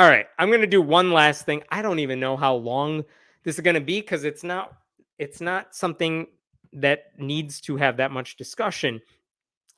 All right, I'm going to do one last thing. I don't even know how long this is going to be because it's not something that needs to have that much discussion.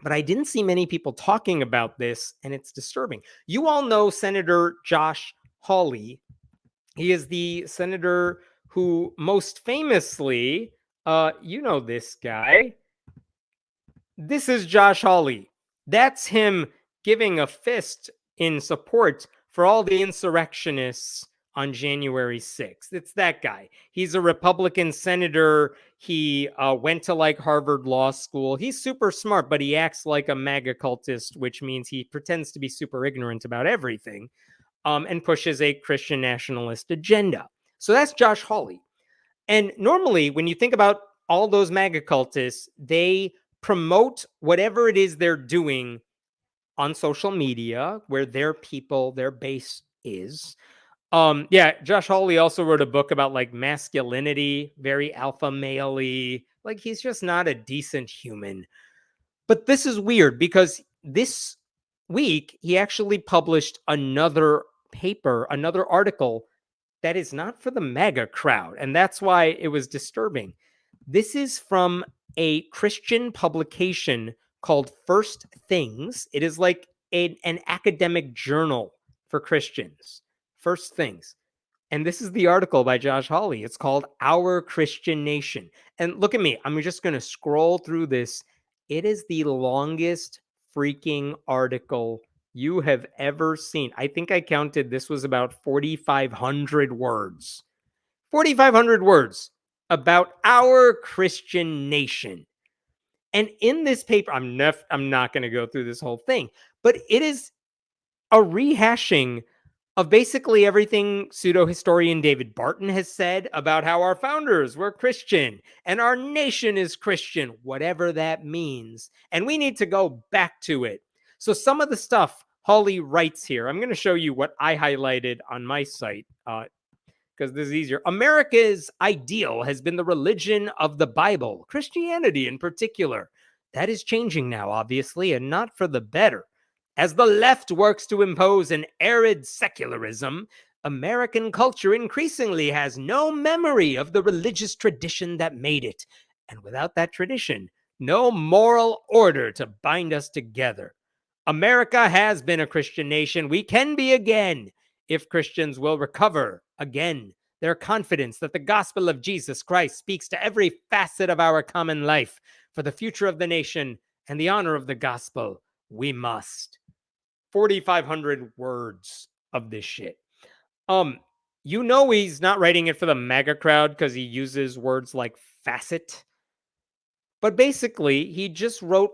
But I didn't see many people talking about this, and it's disturbing. You all know Senator Josh Hawley. He is the senator who most famously, you know this guy. This is Josh Hawley. That's him giving a fist in support for all the insurrectionists on January 6th. It's that guy. He's a Republican senator. He went to like Harvard Law School. He's super smart, but he acts like a MAGA cultist, which means he pretends to be super ignorant about everything, and pushes a Christian nationalist agenda. So that's Josh Hawley. And normally, when you think about all those MAGA cultists, they promote whatever it is they're doing on social media, where their people, their base is. Yeah, Josh Hawley also wrote a book about like masculinity, very alpha male-y. Like he's just not a decent human. But this is weird because this week he actually published another paper, another article that is not for the MAGA crowd. And that's why it was disturbing. This is from a Christian publication called First Things. It is like an academic journal for Christians. First Things. And this is the article by Josh Hawley. It's called Our Christian Nation. And look at me. I'm just going to scroll through this. It is the longest freaking article you have ever seen. I think I counted this was about 4,500 words. 4,500 words about our Christian nation. And in this paper, I'm not going to go through this whole thing, but it is a rehashing of basically everything pseudo-historian David Barton has said about how our founders were Christian and our nation is Christian, whatever that means. And we need to go back to it. So some of the stuff Hawley writes here, I'm going to show you what I highlighted on my site because this is easier. America's ideal has been the religion of the Bible, Christianity in particular. That is changing now, obviously, and not for the better. As the left works to impose an arid secularism, American culture increasingly has no memory of the religious tradition that made it. And without that tradition, no moral order to bind us together. America has been a Christian nation. We can be again if Christians will recover again their confidence that the gospel of Jesus Christ speaks to every facet of our common life. For the future of the nation and the honor of the gospel, we must. 4,500 words of this shit. You know he's not writing it for the MAGA crowd because he uses words like facet. But basically, he just wrote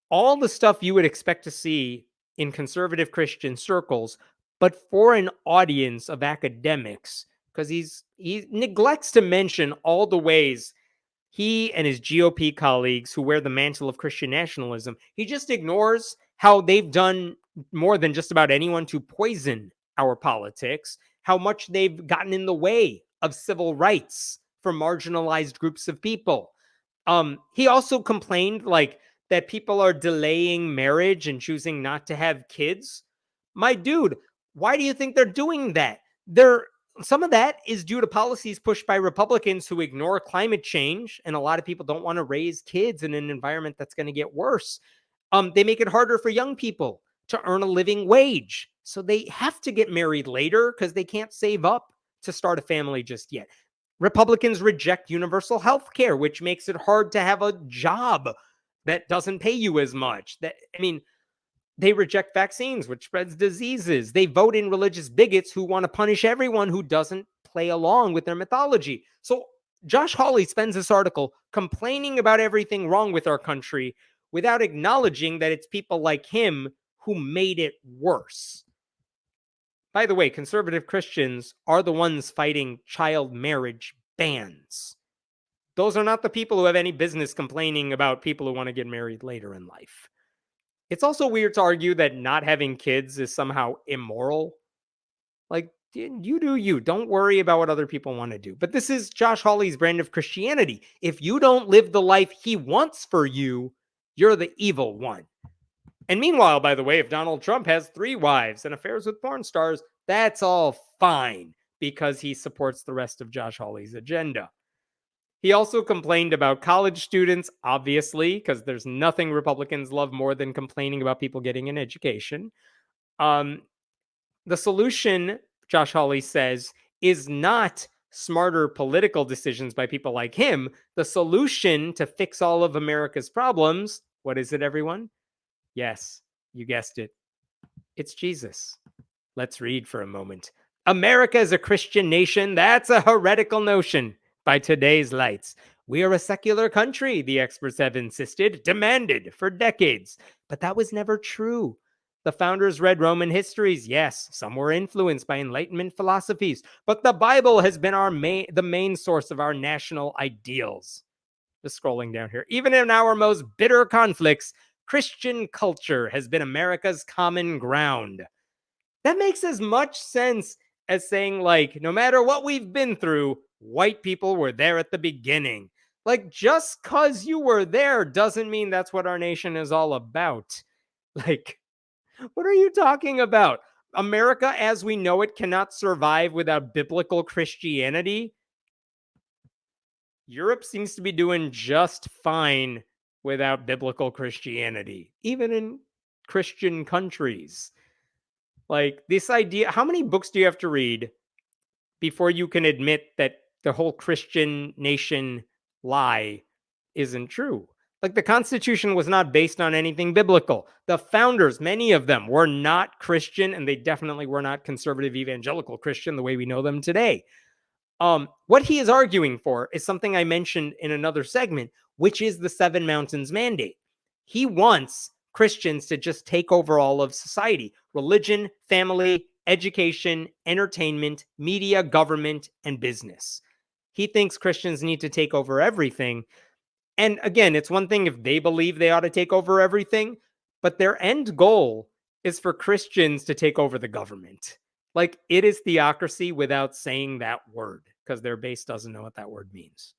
all the stuff you would expect to see in conservative Christian circles, but for an audience of academics, because he neglects to mention all the ways he and his GOP colleagues who wear the mantle of Christian nationalism, he just ignores how they've done more than just about anyone to poison our politics, how much they've gotten in the way of civil rights for marginalized groups of people. He also complained like that people are delaying marriage and choosing not to have kids. My dude, why do you think they're doing that? Some of that is due to policies pushed by Republicans who ignore climate change, and a lot of people don't want to raise kids in an environment that's going to get worse. They make it harder for young people to earn a living wage, so they have to get married later because they can't save up to start a family just yet. Republicans reject universal health care, which makes it hard to have a job that doesn't pay you as much. They reject vaccines, which spreads diseases. They vote in religious bigots who want to punish everyone who doesn't play along with their mythology. So Josh Hawley spends this article complaining about everything wrong with our country without acknowledging that it's people like him who made it worse. By the way, conservative Christians are the ones fighting child marriage bans. Those are not the people who have any business complaining about people who want to get married later in life. It's also weird to argue that not having kids is somehow immoral. Like, you do you. Don't worry about what other people want to do. But this is Josh Hawley's brand of Christianity. If you don't live the life he wants for you, you're the evil one. And meanwhile, by the way, if Donald Trump has 3 wives and affairs with porn stars, That's all fine because he supports the rest of Josh Hawley's agenda. He also complained about college students, obviously, because there's nothing Republicans love more than complaining about people getting an education. Um, the solution, Josh Hawley says, is not smarter political decisions by people like him. The solution to fix all of America's problems, what is it, everyone? Yes, you guessed it. It's Jesus. Let's read for a moment. America is a Christian nation. That's a heretical notion by today's lights. We are a secular country, the experts have insisted, demanded for decades. But that was never true. The founders read Roman histories. Yes, some were influenced by Enlightenment philosophies, but the Bible has been the main source of our national ideals. Just scrolling down here. Even in our most bitter conflicts, Christian culture has been America's common ground. That makes as much sense as saying, like, no matter what we've been through, white people were there at the beginning. Like, just because you were there doesn't mean that's what our nation is all about. Like, what are you talking about? America as we know it cannot survive without biblical Christianity. Europe seems to be doing just fine without biblical Christianity, even in Christian countries. Like, this idea, how many books do you have to read before you can admit that the whole Christian nation lie isn't true? Like, the Constitution was not based on anything biblical. The founders, many of them, were not Christian, and they definitely were not conservative evangelical Christian the way we know them today. What he is arguing for is something I mentioned in another segment, which is the Seven Mountains Mandate. He wants Christians to just take over all of society: religion, family, education, entertainment, media, government, and business. He thinks Christians need to take over everything. And again, it's one thing if they believe they ought to take over everything, but their end goal is for Christians to take over the government. Like, it is theocracy without saying that word, because their base doesn't know what that word means.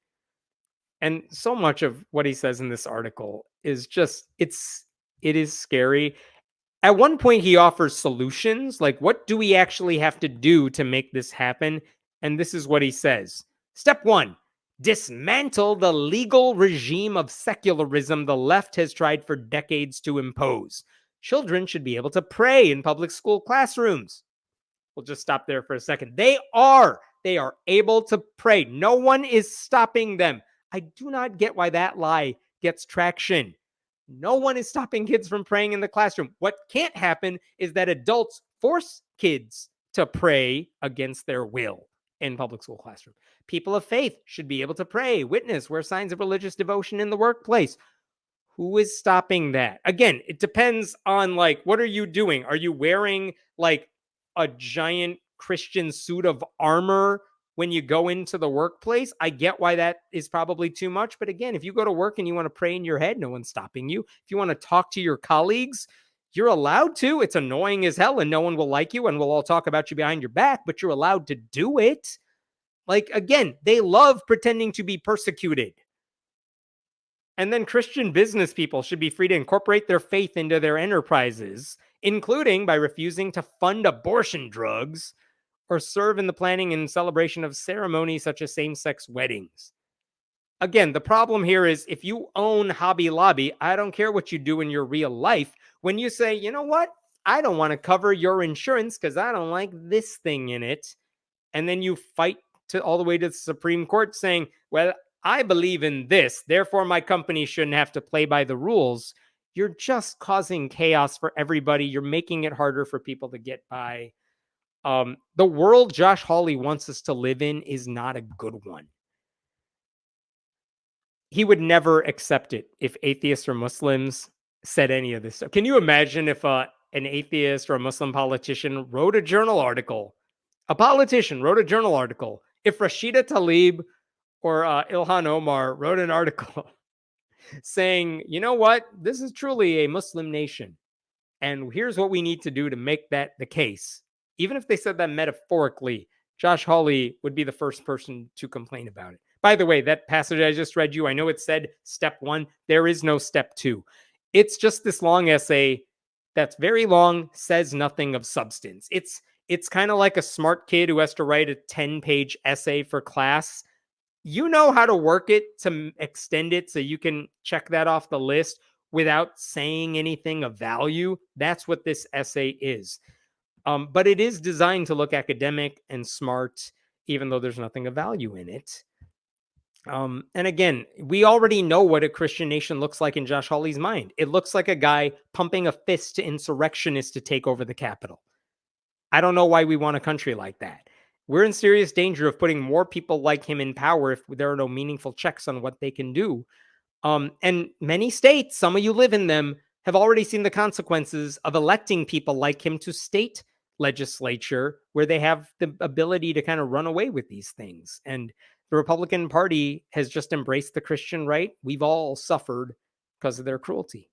And so much of what he says in this article is just, it is scary. At one point, he offers solutions, like, what do we actually have to do to make this happen? And this is what he says. Step one, dismantle the legal regime of secularism the left has tried for decades to impose. Children should be able to pray in public school classrooms. We'll just stop there for a second. They are able to pray. No one is stopping them. I do not get why that lie gets traction. No one is stopping kids from praying in the classroom. What can't happen is that adults force kids to pray against their will in public school classroom. People of faith should be able to pray, witness, wear signs of religious devotion in the workplace. Who is stopping that? Again, it depends on, like, what are you doing? Are you wearing like a giant Christian suit of armor when you go into the workplace? I get why that is probably too much. But again, if you go to work and you want to pray in your head, no one's stopping you. If you want to talk to your colleagues, you're allowed to. It's annoying as hell and no one will like you and we'll all talk about you behind your back, but you're allowed to do it. Like, again, they love pretending to be persecuted. And then Christian business people should be free to incorporate their faith into their enterprises, including by refusing to fund abortion drugs or serve in the planning and celebration of ceremonies such as same-sex weddings. Again, the problem here is if you own Hobby Lobby, I don't care what you do in your real life. When you say, you know what, I don't want to cover your insurance because I don't like this thing in it, and then you fight all the way to the Supreme Court saying, well, I believe in this, therefore my company shouldn't have to play by the rules. You're just causing chaos for everybody. You're making it harder for people to get by. The world Josh Hawley wants us to live in is not a good one. He would never accept it if atheists or Muslims said any of this stuff. Can you imagine if an atheist or a Muslim politician wrote a journal article? A politician wrote a journal article. If Rashida Tlaib or Ilhan Omar wrote an article saying, you know what, this is truly a Muslim nation, and here's what we need to do to make that the case. Even if they said that metaphorically, Josh Hawley would be the first person to complain about it. By the way, that passage I just read you, I know it said step one. There is no step two. It's just this long essay that's very long, says nothing of substance. It's kind of like a smart kid who has to write a 10-page essay for class. You know how to work it to extend it so you can check that off the list without saying anything of value. That's what this essay is. But it is designed to look academic and smart, even though there's nothing of value in it. And again, we already know what a Christian nation looks like in Josh Hawley's mind. It looks like a guy pumping a fist to insurrectionists to take over the Capitol. I don't know why we want a country like that. We're in serious danger of putting more people like him in power if there are no meaningful checks on what they can do. And many states, some of you live in them, have already seen the consequences of electing people like him to state legislature where they have the ability to kind of run away with these things. And the Republican Party has just embraced the Christian right. We've all suffered because of their cruelty.